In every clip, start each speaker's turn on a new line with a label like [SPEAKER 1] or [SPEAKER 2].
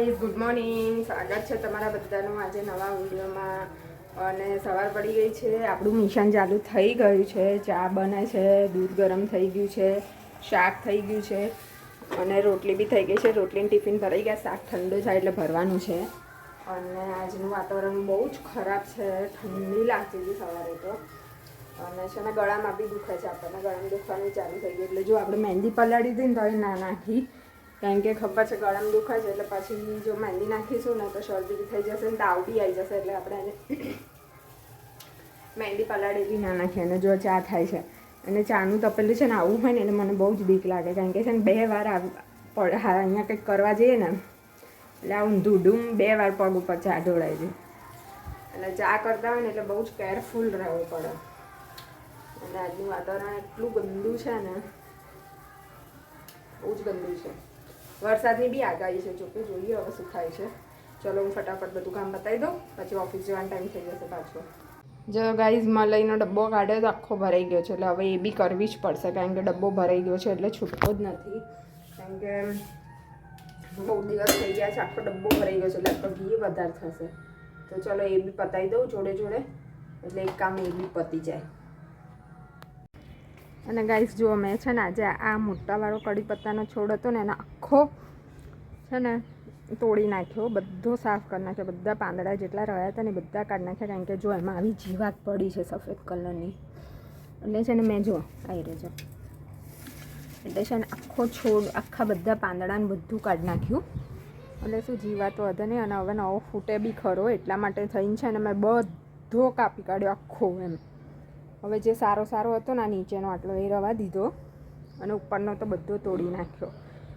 [SPEAKER 1] Guys, good morning. સ્વાગત છે તમારા બધાનું આજે નવા વિડીયોમાં. અને સવાર પડી ગઈ છે, આપણું મિશન ચાલુ થઈ ગયું છે. ચા બને છે, દૂધ ગરમ થઈ ગયું છે, શાક થઈ ગયું છે અને રોટલી બી થઈ ગઈ છે. રોટલીનું ટિફિન ભરાઈ ગયા, શાક ઠંડુ થાય એટલે ભરવાનું છે. અને આજનું વાતાવરણ બહુ જ ખરાબ છે, ઠંડી લાગતી હતી સવારે તો. અને છે ને ગળામાં બી દુખે છે, આપણને ગળામાં દુખવાનું ચાલુ થઈ ગયું. એટલે જો આપણે મહેંદી પલાળી હતી ને તો એ ના નાખી, કારણ કે ખબર છે ગળામાં દુખે છે. એટલે પછી જો મહેંદી નાખીશું ને તો શરદી બી થઈ જશે ને તાવ બી આવી જશે. એટલે આપણે મહેંદી પલાળેલી ના નાખીએ. અને જો ચા થાય છે અને ચાનું તપેલું છે ને આવું હોય ને એટલે મને બહુ જ બીક લાગે, કારણ કે છે ને 2 વાર અહીંયા કંઈક કરવા જઈએ ને એટલે આવું ધૂડું 2 વાર પગ ઉપર ચા ઢોળાઈ જાય. એટલે ચા કરતા હોય ને એટલે બહુ જ કેરફુલ રહેવું પડે. અને આજનું વાતાવરણ એટલું ગંદુ છે ને, બહુ જ ગંદુ છે. વરસાદની બી આગાહી છે, જોકે જોઈએ હવે શું થાય છે. ચલો હું ફટાફટ બધું કામ બતાવી દઉં, પછી ઓફિસ જવાનો ટાઈમ થઈ જશે પાછો. જો ગાઈઝ, મલાઈનો ડબ્બો કાઢ્યો તો આખો ભરાઈ ગયો છે, એટલે હવે એ બી કરવી જ પડશે, કારણ કે ડબ્બો ભરાઈ ગયો છે એટલે છૂટકો જ નથી. કારણ કે બહુ દિવસ થઈ ગયા છે, આખો ડબ્બો ભરાઈ ગયો છે એટલે આખો ઘી વધારે થશે. તો ચલો એ બી પતાવી દઉં જોડે જોડે, એટલે એક કામ એ બી પતી જાય. અને ગાઈસ જુઓ, મેં છે ને આજે આ મોટાવાળો કડી પત્તાનો છોડ હતો ને એનો આખો છે ને તોડી નાખ્યો, બધો સાફ કરી નાખ્યો. બધા પાંદડા જેટલા રહ્યા હતા ને બધા કાઢી નાખ્યા, કારણ કે જો એમાં આવી જીવાત પડી છે સફેદ કલરની. એટલે છે ને મેં જો આવી રહ્યો છે એટલે છે ને આખો છોડ, આખા બધા પાંદડાને બધું કાઢી નાખ્યું. એટલે શું જીવાતો વધે નહીં. અને હવે નવો ફૂટે બી ખરો, એટલા માટે થઈને છે ને મેં બધો કાપી કાઢ્યો આખો એમ. હવે જે સારો હતો ને નીચેનો આટલો એ રવા દીધો અને ઉપરનો તો બધો તોડી નાખ્યો,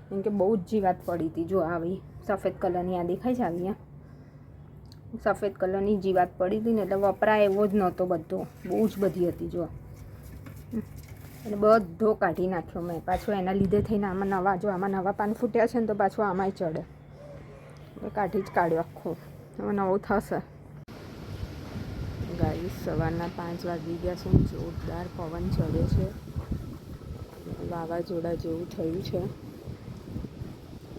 [SPEAKER 1] કેમ કે બહુ જ જીવાત પડી હતી. જો આવી સફેદ કલરની આ દેખાય છે, આવી સફેદ કલરની જીવાત પડી હતી ને, એટલે વપરાય એવો જ નહોતો બધો, બહુ જ બધી હતી જો. એટલે બધો કાઢી નાખ્યો મેં. પાછો એના લીધે થઈને આમાં નવા પાન ફૂટ્યા છે ને તો પાછું આમાંય ચડે, એટલે કાઢી જ કાઢ્યો આખો. હવે નવું થશે. ગાઈસ, સવારના 5 વાગી ગયા છે, જોરદાર પવન ચડ્યો છે, વાવાઝોડા જેવું થયું છે.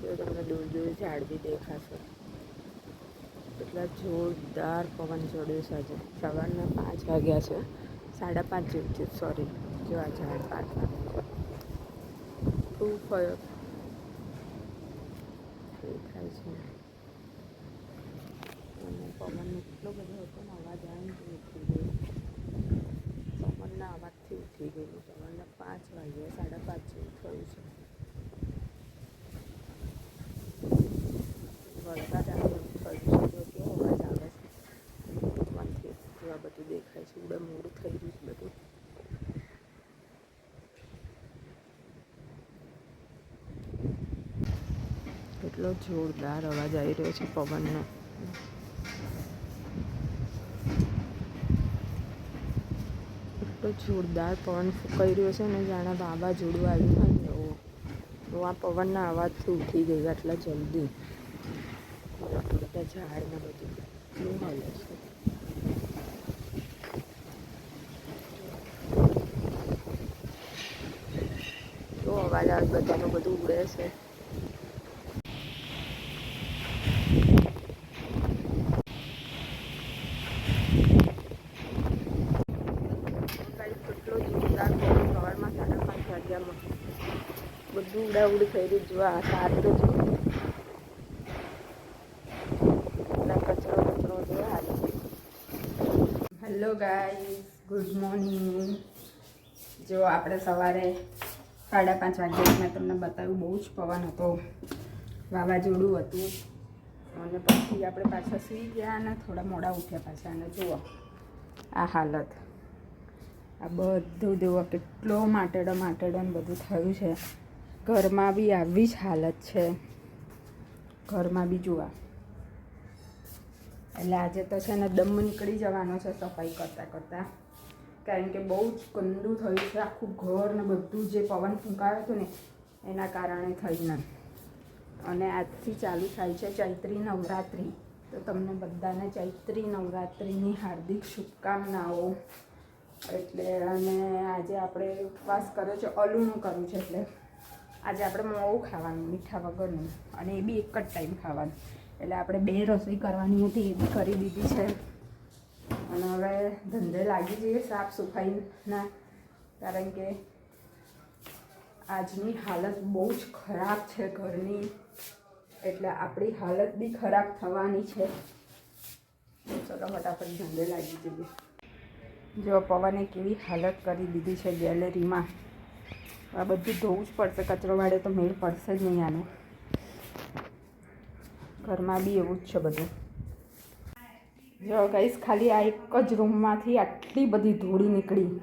[SPEAKER 1] જો તમને દૂર દૂર ઝાડ બી દેખાશે, એટલા જોરદાર પવન ચડ્યો છે આજે. સવારના 5 વાગ્યા છે, 5:30 જેવું છે, સોરી. જો આ ઝાડ પાછળ ખૂબ ફરક દેખાય છે. અને પવન એટલો બધો હતો ને, અવાજ આવે ને ઉઠી ગઈ, પવનના અવાજથી ઉઠી ગયેલું. સવારના 5 વાગ્યા, 5:30 જેવું થયું છે. વરસાદ આવે થયું છે, જો કેવો અવાજ આવે છે પવનથી. જેવા બધું દેખાય છે, ઉડે મોડું થઈ રહ્યું છે બધું. એટલો જોરદાર અવાજ આવી રહ્યો છે પવનનો. એટલો જોરદાર પવન ફૂંકાઈ રહ્યો છે ને, જાણે વાવાઝોડું આવ્યું હોય ને એવો. તો આ પવનના અવાજથી ઉઠી ગઈ આટલા જલ્દી. બધા ઝાડને બધું શું હાલે છે. તો અવાજ આવે, બધાનું બધું ઉડે છે. કેટલો જોરદાર પવન સવારમાં 5:30 વાગ્યામાં બધું ઉડાઉડી થઈ રહ્યું. જો આ તાર તો જો કચરો જો હાલ. Hello guys, good morning. જો આપણે સવારે 5:30 વાગ્યા મેં તમને બતાવ્યું, બહુ જ પવન હતો, વાવાઝોડું હતું. અને પછી આપણે પાછા સૂઈ ગયા અને થોડા મોડા ઉઠ્યા પાછા. અને જુઓ આ હાલત, આ બધું જુઓ કેટલો માટેડો ને બધું થયું છે. ઘરમાં બી આવી જ હાલત છે, ઘરમાં બી જુઓ. એટલે આજે તો છે ને દમ નીકળી જવાનો છે સફાઈ કરતાં, કારણ કે બહુ જ ગંદુ થયું છે આખું ઘર ને બધું. જે પવન ફૂંકાયો હતો ને એના કારણે થઈને. અને આજથી ચાલુ થાય છે ચૈત્રી નવરાત્રિ. તો તમને બધાને ચૈત્રી નવરાત્રિની હાર્દિક શુભકામનાઓ. એટલે અને આજે આપણે ઉપવાસ કર્યો છે, અલુનું કર્યું છે, એટલે આજે આપણે મોળું ખાવાનું મીઠા વગરનું, અને એ બી એક જ ટાઈમ ખાવાનું. એટલે આપણે 2 રસોઈ કરવાની હતી, એ બી કરી દીધી છે. અને હવે ધંધે લાગી જઈએ સાફ સફાઈના, કારણ કે આજની હાલત બહુ જ ખરાબ છે ઘરની, એટલે આપણી હાલત બી ખરાબ થવાની છે. ચલો ફટાફટ ધંધે લાગી જઈએ. જો પવને કેવી હાલત કરી દીધી છે ગેલેરીમાં. આ બધું ધોવું જ પડશે, કચરો વાળે તો મેળ પડશે જ નહીં આનો. ઘરમાં બી એવું જ છે બધું. જો ગાઈસ, ખાલી આ એક જ રૂમમાંથી આટલી બધી ધૂળી નીકળી,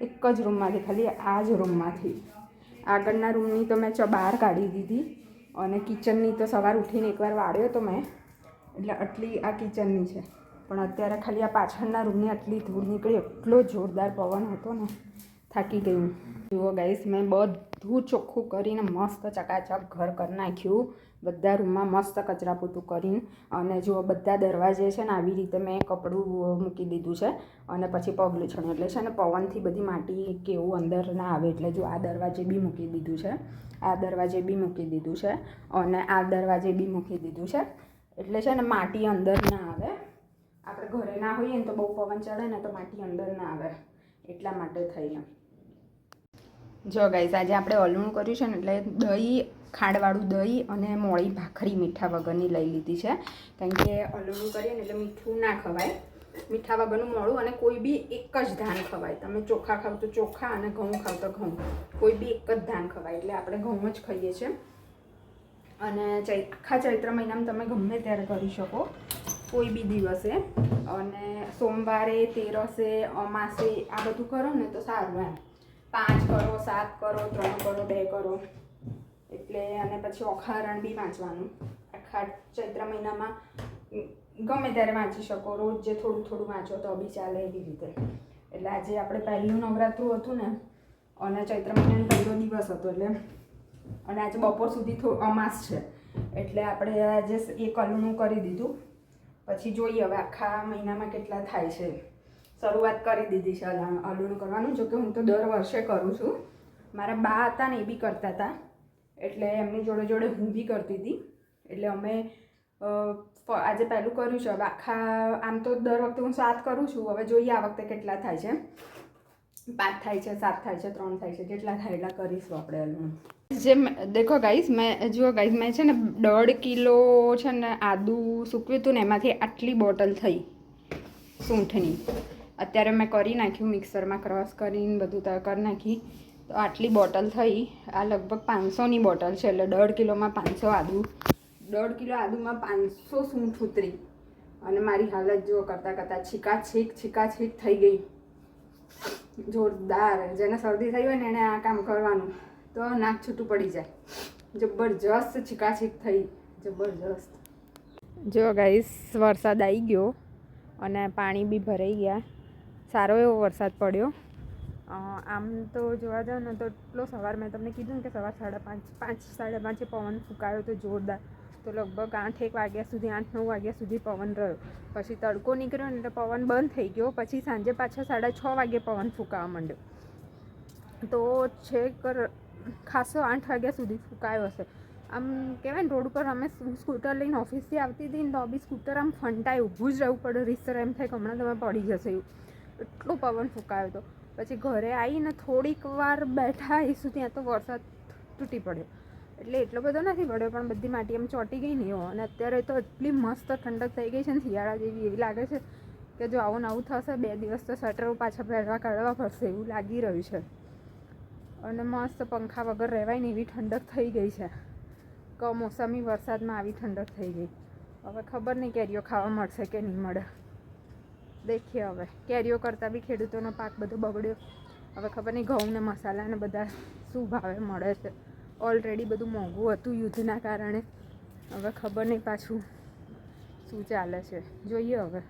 [SPEAKER 1] એક જ રૂમમાંથી, ખાલી આ જ રૂમમાંથી. આગળના રૂમની તો મેં બહાર કાઢી દીધી, અને કિચનની તો સવાર ઉઠીને એકવાર વાળ્યો તો મેં, એટલે આટલી આ કિચનની છે. પણ અત્યારે ખાલી આ પાછળના રૂમની આટલી ધૂળ નીકળી. એટલો જોરદાર પવન હતો ને, થાકી ગયું. જુઓ ગાઈસ, મેં બધું ચોખ્ખું કરીને મસ્ત ચકાચક ઘર કરી નાખ્યું. બધા રૂમમાં મસ્ત કચરા પોતું કરીને, અને જુઓ બધા દરવાજે છે ને આવી રીતે મેં કપડું મૂકી દીધું છે, અને પછી પગલું છણું. એટલે છે ને પવનથી બધી માટી કે એવું અંદર ના આવે. એટલે જો આ દરવાજે બી મૂકી દીધું છે, આ દરવાજે બી મૂકી દીધું છે, અને આ દરવાજે બી મૂકી દીધું છે. એટલે છે ને માટી અંદર ના આવે. આપણે ઘરે ના હોઈએ ને તો બહુ પવન ચડે ને તો માટી અંદર ના આવે, એટલા માટે થઈને. જો ગાઈસ, આજે આપણે અલૂણું કર્યું છે ને, એટલે દહીં, ખાંડવાળું દહીં અને મોળી ભાખરી મીઠા વગરની લઈ લીધી છે. કારણ કે અલૂણું કરીએ ને એટલે મીઠું ના ખવાય, મીઠા વગરનું મોળું. અને કોઈ બી એક જ ધાન ખવાય. તમે ચોખા ખાવ તો ચોખા, અને ઘઉં ખાવ તો ઘઉં, કોઈ બી એક જ ધાન ખવાય. એટલે આપણે ઘઉં જ ખાઈએ છીએ. અને આખા ચૈત્ર મહિનામાં તમે ગમે ત્યારે કરી શકો, કોઈ બી દિવસે. અને સોમવારે, તેરસે, અમાસે આ બધું કરો ને તો સારું એમ. 5 કરો, 7 કરો, 3 કરો, 2 કરો. એટલે અને પછી ઓખારણ બી વાંચવાનું. આખા ચૈત્ર મહિનામાં ગમે ત્યારે વાંચી શકો, રોજ જે થોડું થોડું વાંચો તો બી ચાલે, એવી રીતે. એટલે આજે આપણે પહેલું નવરાત્રું હતું ને, અને ચૈત્ર મહિનાનો પહેલો દિવસ હતો. એટલે અને આજે બપોર સુધી અમાસ છે, એટલે આપણે આજે એક અલૂણું કરી દીધું. પછી જોઈએ હવે આખા મહિનામાં કેટલા થાય છે. શરૂઆત કરી દીધી છે અલૂણું કરવાનું. જોકે હું તો દર વર્ષે કરું છું. મારા બા હતા ને એ બી કરતા હતા, એટલે એમની જોડે જોડે હું બી કરતી હતી. એટલે અમે આજે પહેલું કર્યું છે. હવે આખા આમ તો દર વખતે હું 7 કરું છું. હવે જોઈએ આ વખતે કેટલા થાય છે. 5 થાય છે, 7 થાય છે, 3 થાય છે, જેટલા થાય એટલા કરીશું આપણે અલૂણું. જે દેખો ગાઈસ, જુઓ ગાઈસ, મેં છે ને 1.5 કિલો છે ને આદું સૂકવ્યું હતું ને, એમાંથી આટલી બોટલ થઈ સૂંઠની. અત્યારે મેં કરી નાખ્યું, મિક્સરમાં ક્રશ કરીને બધું કરી નાખી, તો આટલી બોટલ થઈ. આ લગભગ 500ની બોટલ છે. એટલે 1.5 કિલોમાં 500 આદું, 1.5 કિલો આદુમાં 500 સૂંઠ ઉતરી. અને મારી હાલત જુઓ, કરતાં કરતાં છીકાછીક થઈ ગઈ. જોરદાર. જેને શરદી થઈ હોય ને એને આ કામ કરવાનું, તો નાક છૂટું પડી જાય. જબરજસ્ત છીકાછીક થઈ, જબરજસ્ત. જો ગાઈસ, વરસાદ આવી ગયો અને પાણી બી ભરાઈ ગયા. સારો એવો વરસાદ પડ્યો. આમ તો જોવા જાવ ને તો એટલો સવાર, મેં તમને કીધું ને કે સવાર 5:30, 5:30 પવન ફૂંકાયો તો જોરદાર. તો લગભગ 8-1 વાગ્યા સુધી, 8-9 વાગ્યા સુધી પવન રહ્યો. પછી તડકો નીકળ્યો ને એટલે પવન બંધ થઈ ગયો. પછી સાંજે પાછા 6:30 વાગે પવન ફૂંકાવા માંડ્યો. તો છેક ખાસો 8 વાગ્યા સુધી ફૂંકાયો હશે. આમ કહેવાય ને, રોડ ઉપર અમે સ્કૂટર લઈને ઓફિસથી આવતી હતી ને, તો બી સ્કૂટર આમ ફંટાય, ઊભું જ રહેવું પડે. રીસર એમ થાય કે હમણાં તમે પડી જશે એવું. એટલો પવન ફૂંકાયો હતો. પછી ઘરે આવીને થોડીક વાર બેઠા આવીશું, ત્યાં તો વરસાદ તૂટી પડ્યો. એટલે એટલો બધો નથી પડ્યો, પણ બધી માટી એમ ચોંટી ગઈ ને એવો. અને અત્યારે તો એટલી મસ્ત ઠંડક થઈ ગઈ છે ને, શિયાળા જેવી. એવી લાગે છે કે જો આવું નવું થશે 2 દિવસ તો સ્વેટરો પાછા પહેરવા કાઢવા પડશે, એવું લાગી રહ્યું છે. અને મસ્ત પંખા વગર રહેવાય ને એવી ઠંડક થઈ ગઈ છે. કમોસમી વરસાદમાં આવી ઠંડક થઈ ગઈ. હવે ખબર નહીં કેરીઓ ખાવા મળશે કે નહીં મળે. દેખીએ હવે. કેરીઓ કરતાં બી ખેડૂતોનો પાક બધો બગડ્યો. હવે ખબર નહીં ઘઉં ને મસાલા ને બધા શું ભાવે મળે છે. ઓલરેડી બધું મોંઘું હતું યુદ્ધના કારણે. હવે ખબર નહીં પાછું શું ચાલે છે, જોઈએ હવે.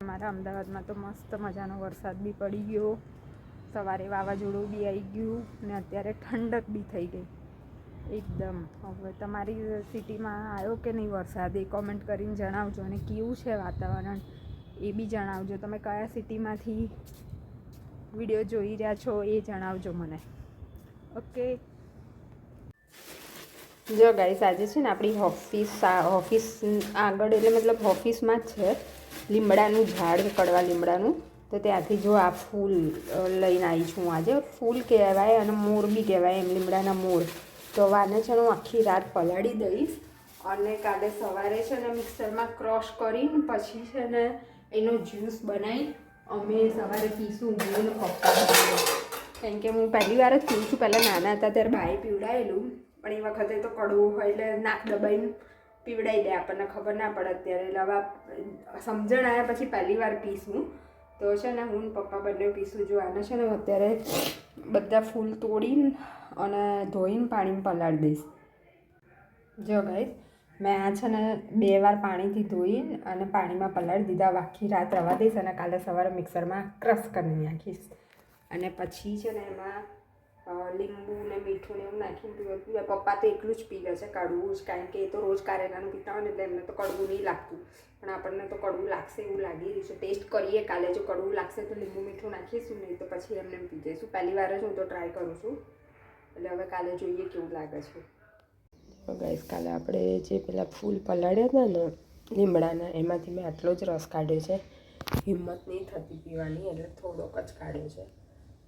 [SPEAKER 1] અમારા અમદાવાદમાં તો મસ્ત મજાનો વરસાદ બી પડી ગયો. સવારે વાવાઝોડું બી આવી ગયું ને અત્યારે ઠંડક બી થઈ ગઈ એકદમ. હવે તમારી સિટીમાં આવ્યો કે નહીં વરસાદ, એ કોમેન્ટ કરીને જણાવજો. અને કેવું છે વાતાવરણ એ બી જણાવજો. તમે કયા સિટીમાંથી વિડીયો જોઈ રહ્યા છો એ જણાવજો મને. ઓકે. જો ગાઈસ આજે છે ને આપણી ઓફિસ આગળ એટલે મતલબ ઓફિસમાં જ છે લીમડાનું ઝાડ, કડવા લીમડાનું. તો ત્યાંથી જો આ ફૂલ લઈને આવી છું આજે. ફૂલ કહેવાય અને મોર બી કહેવાય એમ, લીમડાના મોર. તો આને છે હું આખી રાત પલાળી દઈશ અને કાલે સવારે છે ને મિક્સરમાં ક્રશ કરીને પછી છે ને એનો જ્યુસ બનાવી અમે સવારે પીશું. હું પપ્પા, કેમ કે હું પહેલી વાર જ પીવું છું. પહેલાં નાના હતા ત્યારે બાએ પીવડાવેલું, પણ એ વખતે તો કડવું હોય એટલે નાક દબાઈને પીવડાવી દે, આપણને ખબર ના પડે અત્યારે. એટલે હવે સમજણ આવ્યા પછી પહેલી વાર પીશું. તો છે ને હું પપ્પા બંને પીશું. જો આને છે ને અત્યારે બધા ફૂલ તોડીને અને ધોઈને પાણીમાં પલાળી દઈશ. જો ગાઈસ મેં આ છે ને 2 વાર પાણીથી ધોઈને અને પાણીમાં પલાળી દીધા. આખી રાત રવા દઈશ અને કાલે સવારે મિક્સરમાં ક્રશ કરી નાખીશ. અને પછી છે ને એમાં લીંબુ ને મીઠું ને એવું નાખીને પીવે. પપ્પા તો એકલું જ પીવે છે કડવું જ, કારણ કે એ તો રોજ કારેલાનું પીતા હોય ને એટલે એમને તો કડવું નહીં લાગતું. પણ આપણને તો કડવું લાગશે એવું લાગી રહ્યું છે. ટેસ્ટ કરીએ કાલે, જો કડવું લાગશે તો લીંબુ મીઠું નાખીશું, નહીં તો પછી એમને પી જઈશું. પહેલી વાર જ હું તો ટ્રાય કરું છું, એટલે હવે કાલે જોઈએ કેવું લાગે છે. ગાઈસ કાલે આપણે જે પેલા ફૂલ પલાળ્યા હતા ને લીમડાના, એમાંથી મેં આટલો જ રસ કાઢ્યો છે. હિંમત નહીં થતી પીવાની એટલે થોડોક જ કાઢ્યો છે.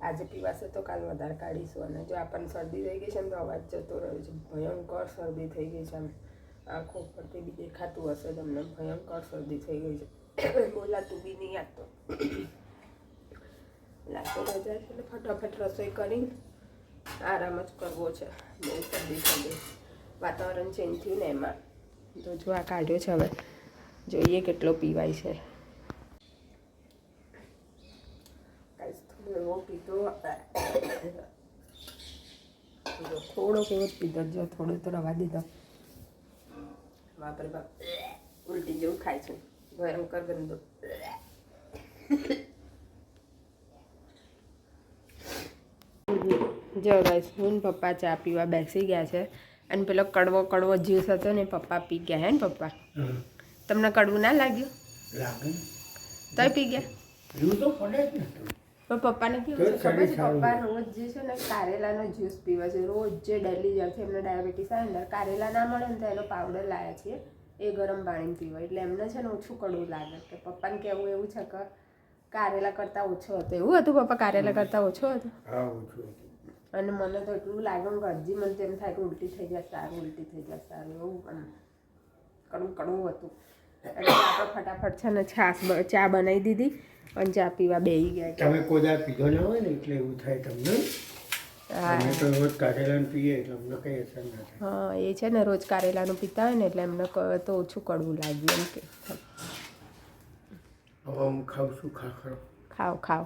[SPEAKER 1] આજે પીવાશે તો કાલ વધારે કાઢીશું. અને જો આપણને શરદી થઈ ગઈ છે ને તો અવાજ જતો રહ્યો છે. ભયંકર શરદી થઈ ગઈ છે. આમ આંખો પરથી બી દેખાતું હશે તમને, ભયંકર શરદી થઈ ગઈ છે. બોલાતું બી નહીં આપતો લાગતો રજા છે એટલે ફટાફટ રસોઈ કરીને આરામ જ કરવો છે. બહુ શરદી થઈ ગઈ, વાતાવરણ ચેન્જ થયું ને એમાં. તો જો આ કાઢ્યો છે, હવે જોઈએ કેટલો પીવાય છે. એવો પીધો થોડોક એવો જ પીધો. જો થોડું તો રવા દીધો. બાપરે બાપ, ઉલટી જેવું ખાય છે, ભયંકર ગંદો. જો ગાઈસ હું પપ્પા ચા પીવા બેસી ગયા છે અને પેલો કડવો કડવો જ્યુસ હતો ને પપ્પા પી ગયા. હે ને પપ્પા, તમને કડવું ના લાગ્યું? તોય પી ગયા? પણ પપ્પાને કેવું છે ખબર છે? પપ્પા રોજ જે છે ને કારેલાનો જ્યુસ પીવે છે, રોજ જે ડેલી જ્યારથી એમને ડાયાબિટીસ આવે ને કારેલા ના મળે ને તો એનો પાવડર લાવ્યા છીએ, એ ગરમ પાણી પીવે એટલે એમને છે ને ઓછું કડવું લાગે. કે પપ્પાને કહેવું એવું છે કે કારેલા કરતાં ઓછો હતો. એવું હતું પપ્પા, કારેલા કરતાં ઓછો હતો? હા, ઓછો હતો. અને મને તો એટલું લાગે કે હજી મને તો એમ થાય કે ઉલટી થઈ જાય સારું, ઉલટી થઈ જાય સારું, એવું પણ કડવું કડવું હતું. એટલે આપણે ફટાફટ છે ને ચા બનાવી દીધી અને ચા પીવા બેસી ગયા.
[SPEAKER 2] તમે કોદા પીધો ના હોય ને એટલે એવું થાય તમને. અમે તો રોજ કારેલાનું પીએ એટલે અમને કંઈ અસર ના થાય.
[SPEAKER 1] હા, એ છે ને રોજ કારેલાનું પીતા હોય ને એટલે એમને તો ઓછું કડવું લાગ્યું એમ કે.
[SPEAKER 2] હવે હું ખાઉં છું.
[SPEAKER 1] ખાઓ ખાઓ.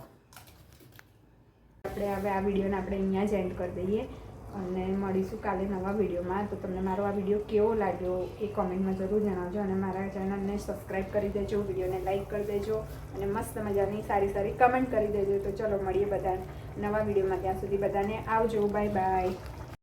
[SPEAKER 1] આપણે હવે આ વિડીયોને આપણે અહીંયા જ એન્ડ કરી દઈએ અને મળીશું કાલે નવા વિડીયોમાં. તો તમને મારો આ વિડીયો કેવો લાગ્યો એ કોમેન્ટમાં જરૂર જણાવજો અને મારા ચેનલને સબસ્ક્રાઈબ કરી દેજો, વિડીયોને લાઈક કરી દેજો અને મસ્ત મજાની સારી સારી કમેન્ટ કરી દેજો. તો ચલો મળીએ બધા નવા વિડીયોમાં. ત્યાં સુધી બધાને આવજો. Bye bye.